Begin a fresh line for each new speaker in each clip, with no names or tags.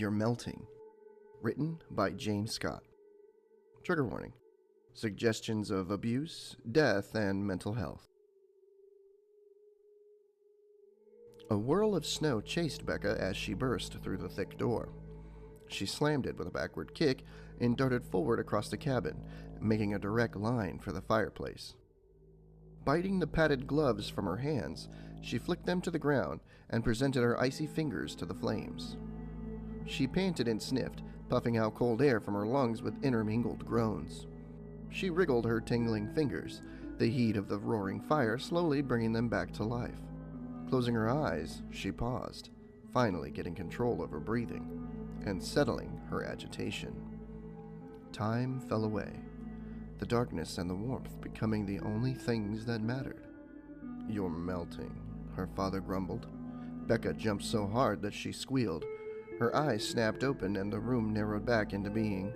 You're Melting. Written by James Scott. Trigger warning. Suggestions of abuse, death, and mental health. A whirl of snow chased Becca as she burst through the thick door. She slammed it with a backward kick and darted forward across the cabin, making a direct line for the fireplace. Biting the padded gloves from her hands, she flicked them to the ground and presented her icy fingers to the flames. She panted and sniffed, puffing out cold air from her lungs with intermingled groans. She wriggled her tingling fingers, the heat of the roaring fire slowly bringing them back to life. Closing her eyes, she paused, finally getting control of her breathing and settling her agitation. Time fell away, the darkness and the warmth becoming the only things that mattered. "You're melting," her father grumbled. Becca jumped so hard that she squealed. Her eyes snapped open and the room narrowed back into being.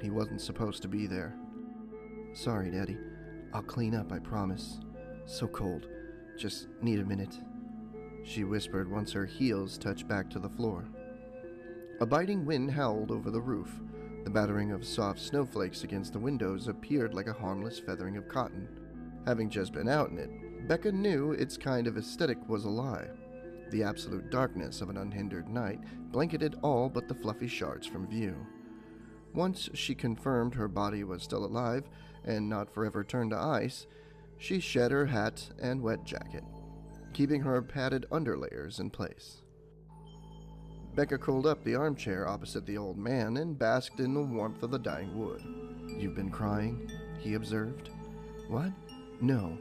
He wasn't supposed to be there. "Sorry, Daddy. I'll clean up, I promise. So cold. Just need a minute," she whispered once her heels touched back to the floor. A biting wind howled over the roof. The battering of soft snowflakes against the windows appeared like a harmless feathering of cotton. Having just been out in it, Becca knew its kind of aesthetic was a lie. The absolute darkness of an unhindered night blanketed all but the fluffy shards from view. Once she confirmed her body was still alive and not forever turned to ice, she shed her hat and wet jacket, keeping her padded underlayers in place. Becca curled up the armchair opposite the old man and basked in the warmth of the dying wood. "You've been crying?" he observed. "What? No.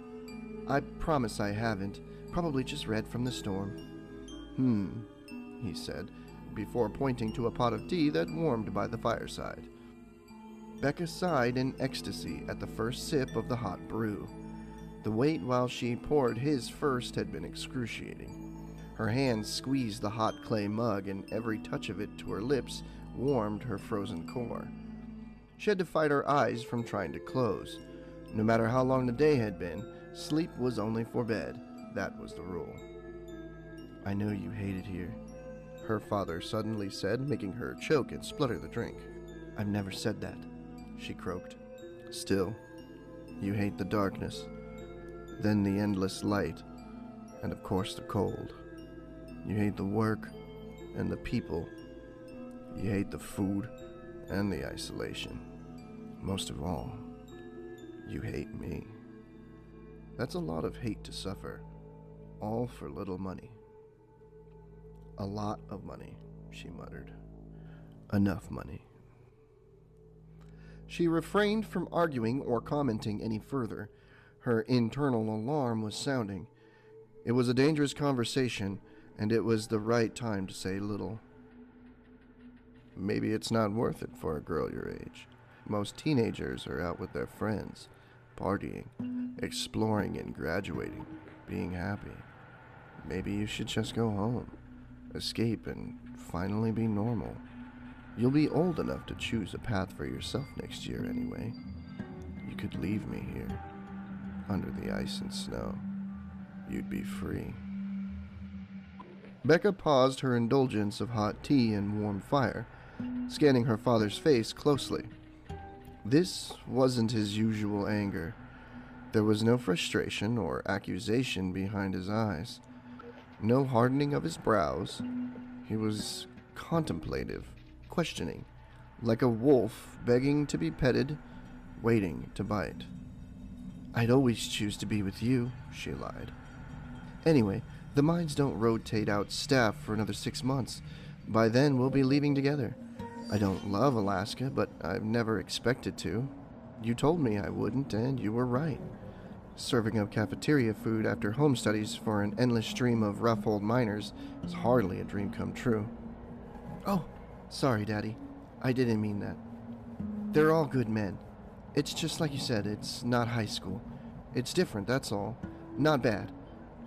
I promise I haven't. Probably just read from the storm." He said, before pointing to a pot of tea that warmed by the fireside. Becca sighed in ecstasy at the first sip of the hot brew. The wait while she poured his first had been excruciating. Her hands squeezed the hot clay mug, and every touch of it to her lips warmed her frozen core. She had to fight her eyes from trying to close. No matter how long the day had been, sleep was only for bed. That was the rule. "I know you hate it here," her father suddenly said, making her choke and splutter the drink. "I've never said that," she croaked. "Still, you hate the darkness, then the endless light, and of course the cold. You hate the work and the people. You hate the food and the isolation. Most of all, you hate me. That's a lot of hate to suffer, all for little money." "A lot of money," she muttered. "Enough money." She refrained from arguing or commenting any further. Her internal alarm was sounding. It was a dangerous conversation, and it was the right time to say little. Maybe it's not worth it for a girl your age. Most teenagers are out with their friends, partying, exploring and graduating, being happy. Maybe you should just go home, escape, and finally be normal. You'll be old enough to choose a path for yourself next year anyway. You could leave me here, under the ice and snow. You'd be free. Becca paused her indulgence of hot tea and warm fire, scanning her father's face closely. This wasn't his usual anger. There was no frustration or accusation behind his eyes, no hardening of his brows. He was contemplative, questioning, like a wolf begging to be petted, waiting to bite. "I'd always choose to be with you," she lied. "Anyway, the mines don't rotate out staff for another 6 months. By then, we'll be leaving together. I don't love Alaska, but I've never expected to. You told me I wouldn't, and you were right. Serving up cafeteria food after home studies for an endless stream of rough old miners is hardly a dream come true." "Oh, sorry, Daddy. I didn't mean that. They're all good men. It's just like you said, it's not high school. It's different, that's all. Not bad.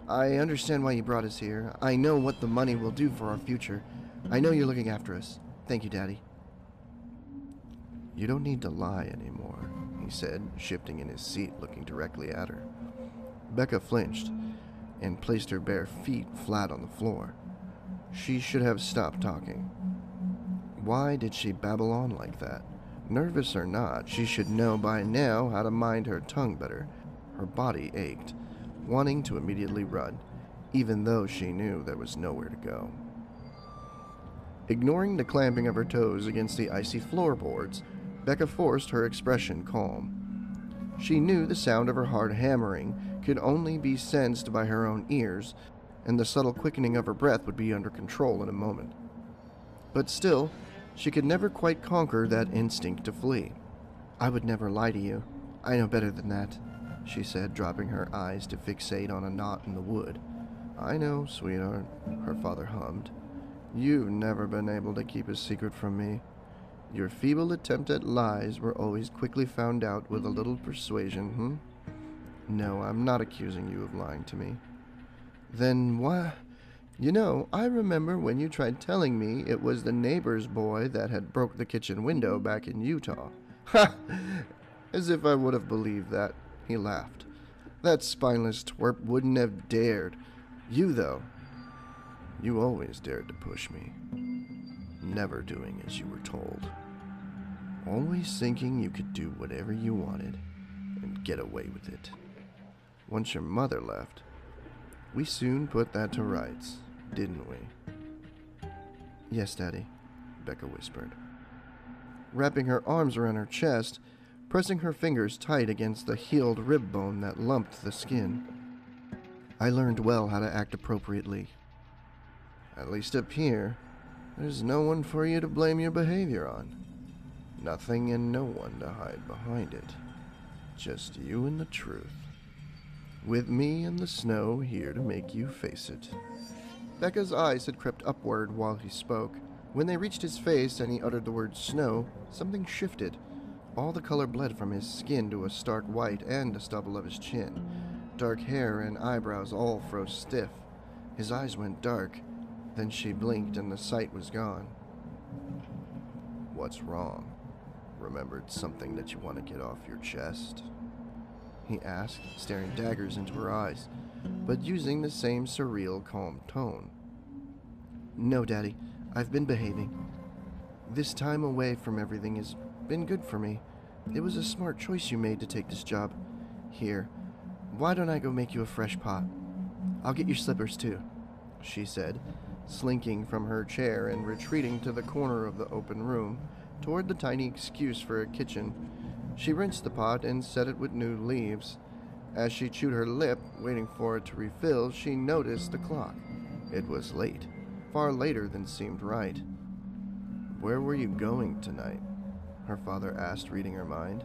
I understand why you brought us here. I know what the money will do for our future. I know you're looking after us. Thank you, Daddy." "You don't need to lie anymore," he said, shifting in his seat, looking directly at her. Becca flinched and placed her bare feet flat on the floor. She should have stopped talking. Why did she babble on like that? Nervous or not, she should know by now how to mind her tongue better. Her body ached, wanting to immediately run, even though she knew there was nowhere to go. Ignoring the clamping of her toes against the icy floorboards, Becca forced her expression calm. She knew the sound of her heart hammering could only be sensed by her own ears, and the subtle quickening of her breath would be under control in a moment. But still, she could never quite conquer that instinct to flee. "I would never lie to you. I know better than that," she said, dropping her eyes to fixate on a knot in the wood. "I know, sweetheart," her father hummed. "You've never been able to keep a secret from me. Your feeble attempt at lies were always quickly found out with a little persuasion, No, I'm not accusing you of lying to me." "Then why? You know, I remember when you tried telling me it was the neighbor's boy that had broke the kitchen window back in Utah." "Ha! As if I would have believed that," he laughed. "That spineless twerp wouldn't have dared. You, though, you always dared to push me. Never doing as you were told. Always thinking you could do whatever you wanted and get away with it. Once your mother left, we soon put that to rights, didn't we?" "Yes, Daddy," Becca whispered, wrapping her arms around her chest, pressing her fingers tight against the healed rib bone that lumped the skin. "I learned well how to act appropriately. At least up here, there's no one for you to blame your behavior on. Nothing and no one to hide behind it. Just you and the truth. With me and the snow here to make you face it." Becca's eyes had crept upward while he spoke. When they reached his face and he uttered the word snow, something shifted. All the color bled from his skin to a stark white and the stubble of his chin. Dark hair and eyebrows all froze stiff. His eyes went dark. Then she blinked and the sight was gone. "What's wrong? Remembered something that you want to get off your chest?" he asked, staring daggers into her eyes, but using the same surreal, calm tone. "No, Daddy, I've been behaving. This time away from everything has been good for me. It was a smart choice you made to take this job. Here, why don't I go make you a fresh pot? I'll get your slippers, too," she said, slinking from her chair and retreating to the corner of the open room, toward the tiny excuse for a kitchen. She rinsed the pot and set it with new leaves. As she chewed her lip, waiting for it to refill, she noticed the clock. It was late, far later than seemed right. "Where were you going tonight?" her father asked, reading her mind.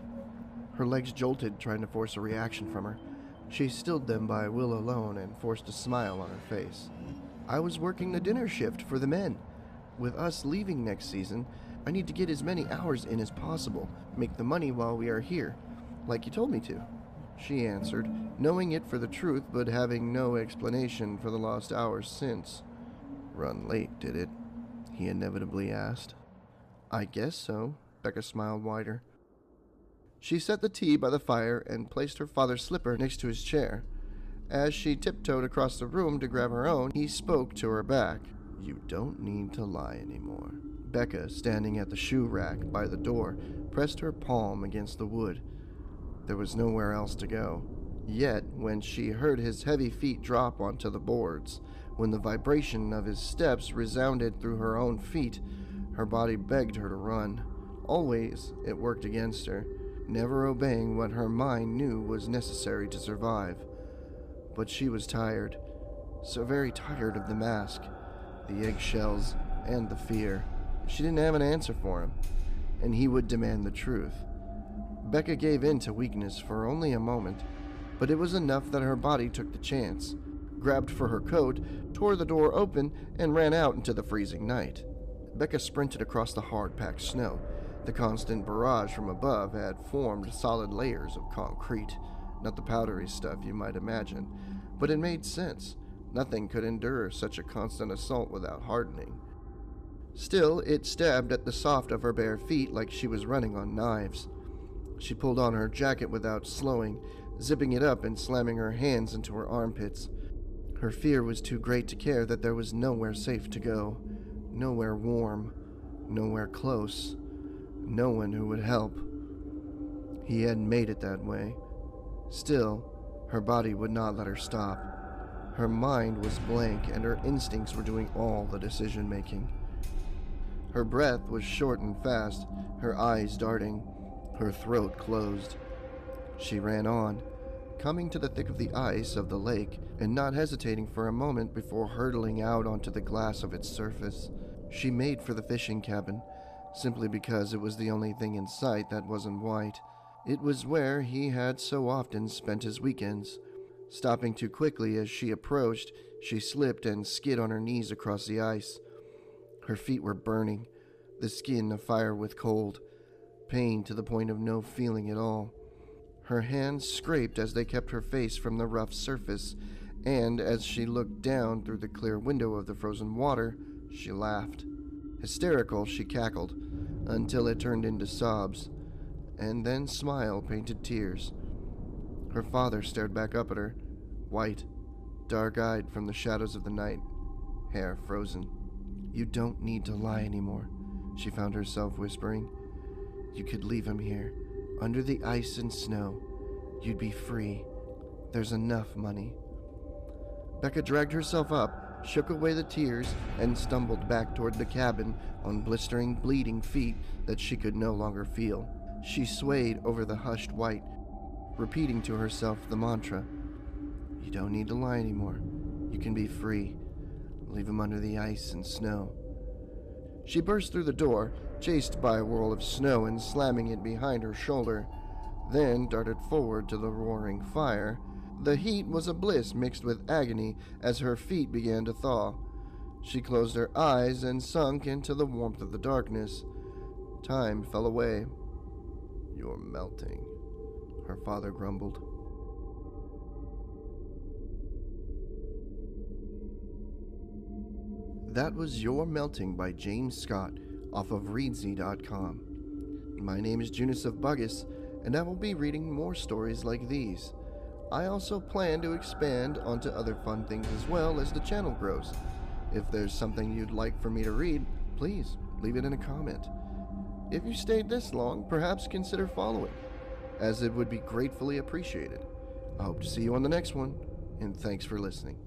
Her legs jolted, trying to force a reaction from her. She stilled them by will alone and forced a smile on her face. "I was working the dinner shift for the men. With us leaving next season, I need to get as many hours in as possible, make the money while we are here, like you told me to," she answered, knowing it for the truth but having no explanation for the lost hours since. "Run late, did it?" he inevitably asked. "I guess so," Becca smiled wider. She set the tea by the fire and placed her father's slipper next to his chair. As she tiptoed across the room to grab her own, he spoke to her back. "You don't need to lie anymore." Becca, standing at the shoe rack by the door, pressed her palm against the wood. There was nowhere else to go. Yet, when she heard his heavy feet drop onto the boards, when the vibration of his steps resounded through her own feet, her body begged her to run. Always, it worked against her, never obeying what her mind knew was necessary to survive. But she was tired, so very tired of the mask, the eggshells, and the fear. She didn't have an answer for him, and he would demand the truth. Becca gave in to weakness for only a moment, but it was enough that her body took the chance, grabbed for her coat, tore the door open, and ran out into the freezing night. Becca sprinted across the hard-packed snow. The constant barrage from above had formed solid layers of concrete, not the powdery stuff you might imagine, but it made sense. Nothing could endure such a constant assault without hardening. Still, it stabbed at the soft of her bare feet like she was running on knives. She pulled on her jacket without slowing, zipping it up and slamming her hands into her armpits. Her fear was too great to care that there was nowhere safe to go, nowhere warm, Nowhere close. No one who would help. He hadn't made it that way. Still, her body would not let her stop. Her mind was blank and her instincts were doing all the decision-making. Her breath was short and fast, her eyes darting, her throat closed. She ran on, coming to the thick of the ice of the lake and not hesitating for a moment before hurtling out onto the glass of its surface. She made for the fishing cabin, simply because it was the only thing in sight that wasn't white. It was where he had so often spent his weekends. Stopping too quickly as she approached, she slipped and skid on her knees across the ice. Her feet were burning, the skin afire with cold, pain to the point of no feeling at all. Her hands scraped as they kept her face from the rough surface, and as she looked down through the clear window of the frozen water, she laughed. Hysterical, she cackled, until it turned into sobs, and then smile-painted tears. Her father stared back up at her, white, dark-eyed from the shadows of the night, hair frozen. "You don't need to lie anymore," she found herself whispering. "You could leave him here, under the ice and snow. You'd be free. There's enough money." Becca dragged herself up, shook away the tears, and stumbled back toward the cabin on blistering, bleeding feet that she could no longer feel. She swayed over the hushed white, repeating to herself the mantra, "You don't need to lie anymore. You can be free. Leave him under the ice and snow." She burst through the door, chased by a whirl of snow and slamming it behind her shoulder, then darted forward to the roaring fire. The heat was a bliss mixed with agony as her feet began to thaw. She closed her eyes and sunk into the warmth of the darkness. Time fell away. "You're melting," her father grumbled. That was You're Melting by James Scott off of Reedsy.com. My name is Junnis of Buggus, and I will be reading more stories like these. I also plan to expand onto other fun things as well as the channel grows. If there's something you'd like for me to read, please leave it in a comment. If you stayed this long, perhaps consider following, as it would be gratefully appreciated. I hope to see you on the next one, and thanks for listening.